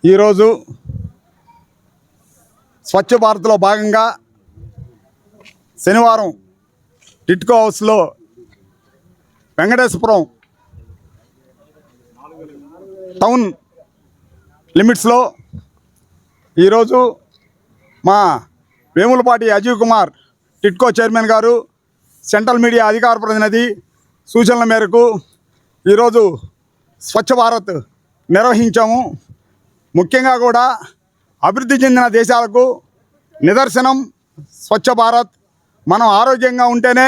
ఈరోజు స్వచ్ఛ భారత్లో భాగంగా శనివారం టిట్కో హౌస్లో వెంకటేశ్వరం టౌన్ లిమిట్స్లో ఈరోజు మా వేములపాటి అజయ్ కుమార్ టిట్కో చైర్మన్ గారు సెంట్రల్ మీడియా అధికార ప్రతినిధి సూచనల మేరకు ఈరోజు స్వచ్ఛ భారత్ నిర్వహించాము. ముఖ్యంగా కూడా అభివృద్ధి చెందిన దేశాలకు నిదర్శనం స్వచ్ఛ భారత్. మనం ఆరోగ్యంగా ఉంటేనే,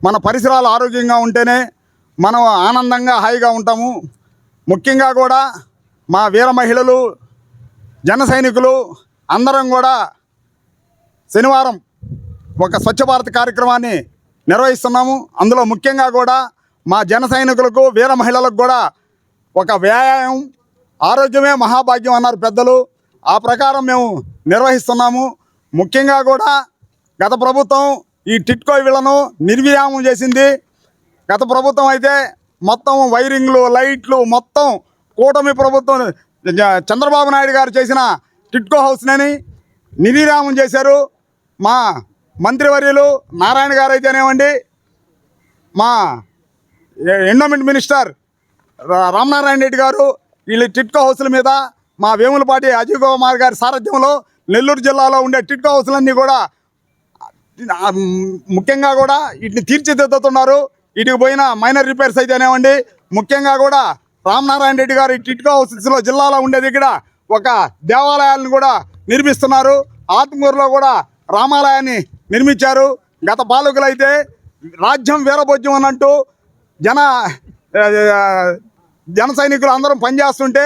మన పరిసరాలు ఆరోగ్యంగా ఉంటేనే మనం ఆనందంగా హాయిగా ఉంటాము. ముఖ్యంగా కూడా మా వీర మహిళలు, జన సైనికులు అందరం కూడా శనివారం ఒక స్వచ్ఛ భారత్ కార్యక్రమాన్ని నిర్వహిస్తున్నాము. అందులో ముఖ్యంగా కూడా మా జన సైనికులకు, వీర మహిళలకు కూడా ఒక వ్యాయామం, ఆరోగ్యమే మహాభాగ్యం అన్నారు పెద్దలు. ఆ ప్రకారం మేము నిర్వహిస్తున్నాము. ముఖ్యంగా కూడా గత ప్రభుత్వం ఈ టిట్కో వీళ్ళను నిర్వ్యాయామం చేసింది. గత ప్రభుత్వం అయితే మొత్తం వైరింగ్లు, లైట్లు మొత్తం కూటమి ప్రభుత్వం చంద్రబాబు నాయుడు గారు చేసిన టిట్కో హౌస్ని నిర్విరామం చేశారు. మా మంత్రివర్యులు నారాయణ గారు అయితేనేమండి, మా ఎండోమెంట్ మినిస్టర్ రామనారాయణ రెడ్డి గారు వీళ్ళు టిట్కో హౌస్ల మీద మా వేములపాటి అజయ్ కుమార్ గారి సారథ్యంలో నెల్లూరు జిల్లాలో ఉండే టిట్కో హౌస్లన్నీ కూడా ముఖ్యంగా కూడా వీటిని తీర్చిదిద్దుతున్నారు. వీటికి పోయిన మైనర్ రిపేర్స్ అయితేనేమండి, ముఖ్యంగా కూడా రామనారాయణ రెడ్డి గారు ఈ టిట్కో హౌసెస్లో జిల్లాలో ఉండే దగ్గర ఒక దేవాలయాలను కూడా నిర్మిస్తున్నారు. ఆత్మూరులో కూడా రామాలయాన్ని నిర్మించారు. గత పాలకులు అయితే రాజ్యం వీరభోజ్యం అన్నట్టు జన సైనికులు అందరం పనిచేస్తుంటే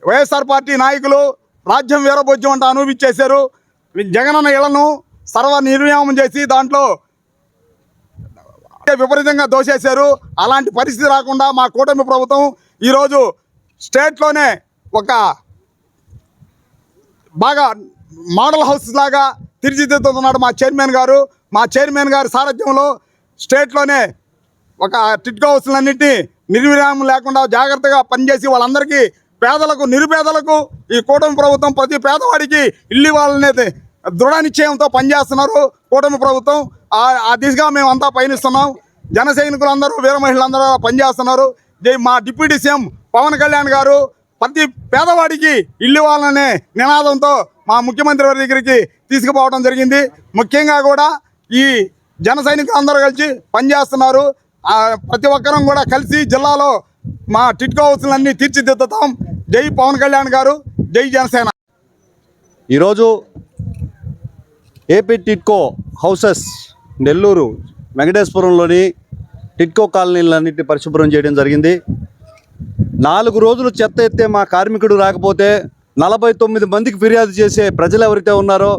వైఎస్ఆర్ పార్టీ నాయకులు రాజ్యం వీరభోజ్యం అంటూ అనుభవించేశారు. జగనన్న ఇళ్లను సర్వ నిర్వ్యామం చేసి దాంట్లో విపరీతంగా దోసేశారు. అలాంటి పరిస్థితి రాకుండా మా కూటమి ప్రభుత్వం ఈరోజు స్టేట్లోనే ఒక బాగా మోడల్ హౌస్ లాగా తీర్చిదిద్దుతున్నాడు మా చైర్మన్ గారు. మా చైర్మన్ గారి సారథ్యంలో స్టేట్లోనే ఒక టిట్కో హౌస్లన్నింటినీ నిర్విరామం లేకుండా జాగ్రత్తగా పనిచేసి వాళ్ళందరికీ, పేదలకు, నిరుపేదలకు ఈ కూటమి ప్రభుత్వం ప్రతి పేదవాడికి ఇల్లు ఇవ్వాలనేది దృఢ నిశ్చయంతో పనిచేస్తున్నారు కూటమి ప్రభుత్వం. ఆ దిశగా మేమంతా పయనిస్తున్నాం. జన సైనికులందరూ, వీర మహిళలందరూ పనిచేస్తున్నారు. మా డిప్యూటీ సీఎం పవన్ కళ్యాణ్ గారు ప్రతి పేదవాడికి ఇల్లు ఇవ్వాలనే నినాదంతో మా ముఖ్యమంత్రి వారి దగ్గరికి తీసుకుపోవడం జరిగింది. ముఖ్యంగా కూడా ఈ జన సైనికులందరూ కలిసి పనిచేస్తున్నారు. ప్రతి ఒక్కరం కూడా కలిసి జిల్లాలో మా టిట్కో హౌస్లన్నీ తీర్చిదిద్దుతాం. జై పవన్ కళ్యాణ్ గారు, జై జనసేన. ఈరోజు ఏపీ టిట్కో హౌసెస్ నెల్లూరు వెంకటేశ్వరంలోని టిట్కో కాలనీలన్నింటినీ పరిశుభ్రం చేయడం జరిగింది. 4 రోజులు చెత్త ఎత్తే మా కార్మికుడు రాకపోతే 49 మందికి ఫిర్యాదు చేసే ప్రజలు ఎవరైతే ఉన్నారో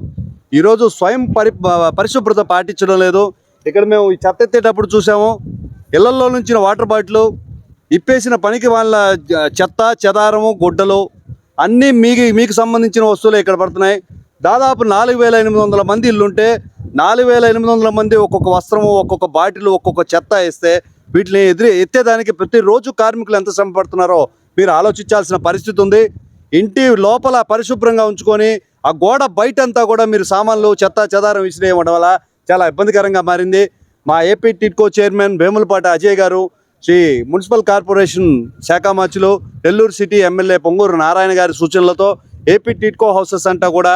ఈరోజు స్వయం పరిశుభ్రత పాటించడం లేదు. ఇక్కడ మేము ఈ చెత్త ఎత్తేటప్పుడు చూసాము, ఇళ్లలో నుంచి వాటర్ బాటిల్, ఇప్పేసిన పనికి వాళ్ళ చెత్త, చెదారము, గుడ్డలు అన్నీ మీకు సంబంధించిన వస్తువులు ఇక్కడ పడుతున్నాయి. దాదాపు 4800 మంది ఇల్లుంటే 4800 మంది ఒక్కొక్క వస్త్రము, ఒక్కొక్క బాటిల్, ఒక్కొక్క చెత్త వేస్తే వీటిని ఎత్తేదానికి ప్రతిరోజు కార్మికులు ఎంత శ్రమ పడుతున్నారో మీరు ఆలోచించాల్సిన పరిస్థితి ఉంది. ఇంటి లోపల పరిశుభ్రంగా ఉంచుకొని ఆ గోడ బయటంతా కూడా మీరు సామాన్లు, చెత్త, చెదారం విసిరేయడం వల్ల చాలా ఇబ్బందికరంగా మారింది. మా ఏపీ టిట్కో చైర్మన్ వేములపాటి అజయ్ గారు, శ్రీ మున్సిపల్ కార్పొరేషన్ శాఖ మార్చులు, నెల్లూరు సిటీ ఎమ్మెల్యే పొంగూరు నారాయణ గారి సూచనలతో ఏపీ టిట్కో హౌసెస్ అంతా కూడా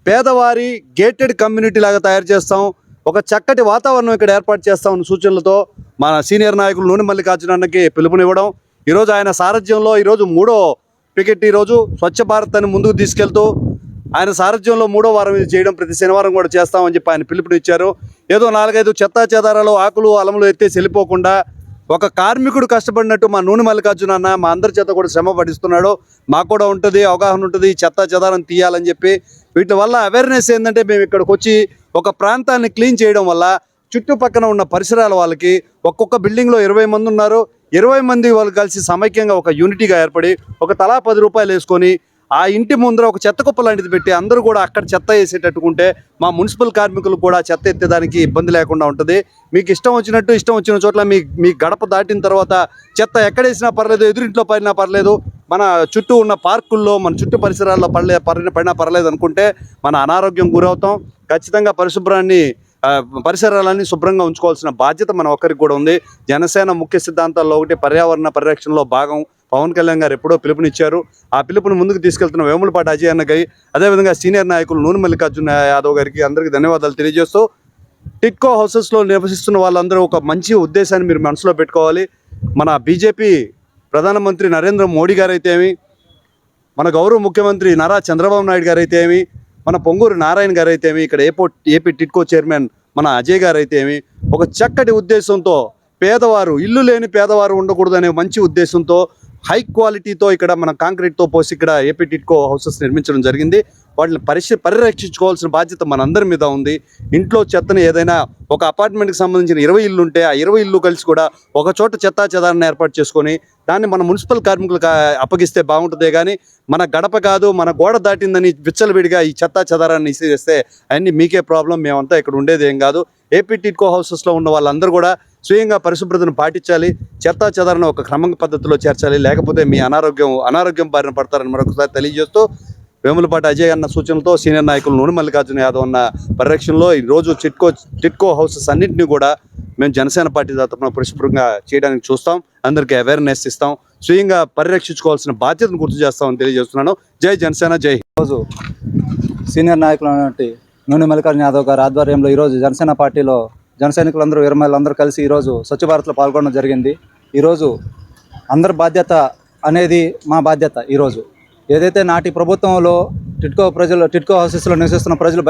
పేదవారి గేటెడ్ కమ్యూనిటీ లాగా తయారు చేస్తాం, ఒక చక్కటి వాతావరణం ఇక్కడ ఏర్పాటు చేస్తామన్న సూచనలతో మన సీనియర్ నాయకులు నూనె మల్లికార్జున అన్నకి పిలుపునివ్వడం, ఈరోజు ఆయన సారథ్యంలో ఈరోజు 3వ పికెట్ ఈరోజు స్వచ్ఛ భారత్ అని ముందుకు తీసుకెళ్తూ ఆయన సారథ్యంలో 3వ వారం ఇది చేయడం ప్రతి శనివారం కూడా చేస్తామని చెప్పి ఆయన పిలుపునిచ్చారు. ఏదో 4-5 చెత్తా చెదారాలు, ఆకులు, అలములు ఎత్తేసి వెళ్ళిపోకుండా ఒక కార్మికుడు కష్టపడినట్టు మా నూనె మల్లికార్జున అన్న మా అందరి చేత కూడా శ్రమ పడిస్తున్నాడు. మాకు కూడా ఉంటుంది, అవగాహన ఉంటుంది, చెత్త చెదారం తీయాలని చెప్పి. వీటి వల్ల అవేర్నెస్ ఏంటంటే మేము ఇక్కడికి వచ్చి ఒక ప్రాంతాన్ని క్లీన్ చేయడం వల్ల చుట్టుపక్కన ఉన్న పరిసరాల వాళ్ళకి, ఒక్కొక్క బిల్డింగ్లో 20 మంది ఉన్నారు, 20 మంది వాళ్ళు కలిసి సమైక్యంగా ఒక యూనిటీగా ఏర్పడి ఒక తలా 10 రూపాయలు వేసుకొని ఆ ఇంటి ముందర ఒక చెత్త కుప్ప లాంటిది పెట్టి అందరూ కూడా అక్కడ చెత్త వేసేటట్టుకుంటే మా మున్సిపల్ కార్మికులు కూడా చెత్త ఎత్తేదానికి ఇబ్బంది లేకుండా ఉంటుంది. మీకు ఇష్టం వచ్చిన చోట్ల మీ గడప దాటిన తర్వాత చెత్త ఎక్కడేసినా పర్లేదు, ఎదురింట్లో పడినా పర్లేదు, మన చుట్టూ ఉన్న పార్కుల్లో మన చుట్టూ పరిసరాల్లో పడినా పర్లేదు అనుకుంటే మన అనారోగ్యం గురవుతాం. ఖచ్చితంగా పరిసరాలన్నీ శుభ్రంగా ఉంచుకోవాల్సిన బాధ్యత మన ఒక్కరికి కూడా ఉంది. జనసేన ముఖ్య సిద్ధాంతాల్లో ఒకటి పర్యావరణ పరిరక్షణలో భాగం. పవన్ కళ్యాణ్ గారు ఎప్పుడో పిలుపునిచ్చారు. ఆ పిలుపుని ముందుకు తీసుకెళ్తున్న వేములపాటి అజయ్ అన్నకి, అదేవిధంగా సీనియర్ నాయకులు నూనె మల్లికార్జున యాదవ్ గారికి అందరికీ ధన్యవాదాలు తెలియజేస్తూ, టిట్కో హౌసెస్లో నివసిస్తున్న వాళ్ళందరూ ఒక మంచి ఉద్దేశాన్ని మీరు మనసులో పెట్టుకోవాలి. మన బీజేపీ ప్రధానమంత్రి నరేంద్ర మోడీ గారైతే ఏమి, మన గౌరవ ముఖ్యమంత్రి నారా చంద్రబాబు నాయుడు గారైతే ఏమి, మన పొంగూరు నారాయణ గారు అయితే ఏమి, ఇక్కడ ఏపీ టిట్కో చైర్మన్ మన అజయ్ గారు అయితే ఏమి, ఒక చక్కటి ఉద్దేశంతో ఇల్లు లేని పేదవారు ఉండకూడదనే మంచి ఉద్దేశంతో హై క్వాలిటీతో ఇక్కడ మన కాంక్రీట్తో పోసి ఇక్కడ ఏపీ టిట్కో హౌసెస్ నిర్మించడం జరిగింది. వాటిని పరిరక్షించుకోవాల్సిన బాధ్యత మనందరి మీద ఉంది. ఇంట్లో చెత్తని ఏదైనా ఒక అపార్ట్మెంట్కి సంబంధించిన 20 ఇల్లు ఉంటే ఆ 20 ఇల్లు కలిసి కూడా ఒక చోట చెత్తా చెదారాన్ని ఏర్పాటు చేసుకొని దాన్ని మన మున్సిపల్ కార్మికులకు అప్పగిస్తే బాగుంటుందే కానీ మన గడప కాదు మన గోడ దాటిందని విచ్చలవిడిగా ఈ చెత్తా చెదారాన్ని ఇసిరేస్తే అన్నీ మీకే ప్రాబ్లం, మేమంతా ఇక్కడ ఉండేది ఏం కాదు. ఏపీ టిట్కో హౌసెస్లో ఉన్న వాళ్ళందరూ కూడా స్వయంగా పరిశుభ్రతను పాటించాలి, చెత్తా చెదారాన్ని ఒక క్రమ పద్ధతిలో చేర్చాలి, లేకపోతే మీ అనారోగ్యం బారిన పడతారని మరొకసారి తెలియజేస్తూ, వేములపాటి అజయ్ అన్న సూచనలతో సీనియర్ నాయకులు నూనె మల్లికార్జున యాదవ్ అన్న పరిరక్షణలో ఈరోజు టిట్కో హౌసెస్ అన్నింటినీ కూడా మేము జనసేన పార్టీ తరఫున పరిశుభ్రంగా చేయడానికి చూస్తాం. అందరికీ అవేర్నెస్ ఇస్తాం, స్వయంగా పరిరక్షించుకోవాల్సిన బాధ్యతను గుర్తు చేస్తామని తెలియజేస్తున్నాను. జై జనసేన, జై హింద్. ఈరోజు సీనియర్ నాయకులు అయినటువంటి నూనె మల్లికార్జున యాదవ్ గారి ఆధ్వర్యంలో ఈరోజు జనసేన పార్టీలో జన సైనికులందరూ 20 మంది అందరూ కలిసి ఈరోజు స్వచ్ఛ భారత్లో పాల్గొనడం జరిగింది. ఈరోజు అందరి బాధ్యత అనేది మా బాధ్యత. ఈరోజు ఏదైతే నాటి ప్రభుత్వంలో టిట్కో హౌసెస్లో నివసిస్తున్న ప్రజలు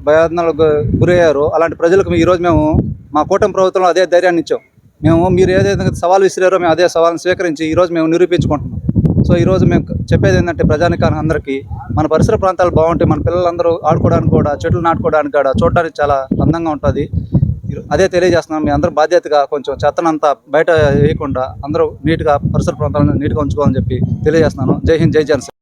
భయాందోళనకు గురయ్యారో అలాంటి ప్రజలకు ఈరోజు మేము మా కూటమి ప్రభుత్వంలో అదే ధైర్యాన్ని ఇచ్చాం. మీరు ఏదైతే సవాల్ విసిరారో మేము అదే సవాల్ని స్వీకరించి ఈరోజు మేము నిరూపించుకుంటున్నాం. సో ఈరోజు మేము చెప్పేది ఏంటంటే ప్రజానికానికి అందరికీ మన పరిసర ప్రాంతాలు బాగుంటాయి, మన పిల్లలందరూ ఆడుకోవడానికి కూడా, చెట్లు నాటుకోవడానికి కూడా చూడడానికి చాలా అందంగా ఉంటుంది. అదే తెలియజేస్తున్నాం. మీ అందరూ బాధ్యతగా కొంచెం చెత్తనంతా బయట వేయకుండా అందరూ నీట్గా పరిసర ప్రాంతాలను నీట్గా ఉంచుకోవాలని చెప్పి తెలియజేస్తున్నాను. జై హింద్, జై జనసేన.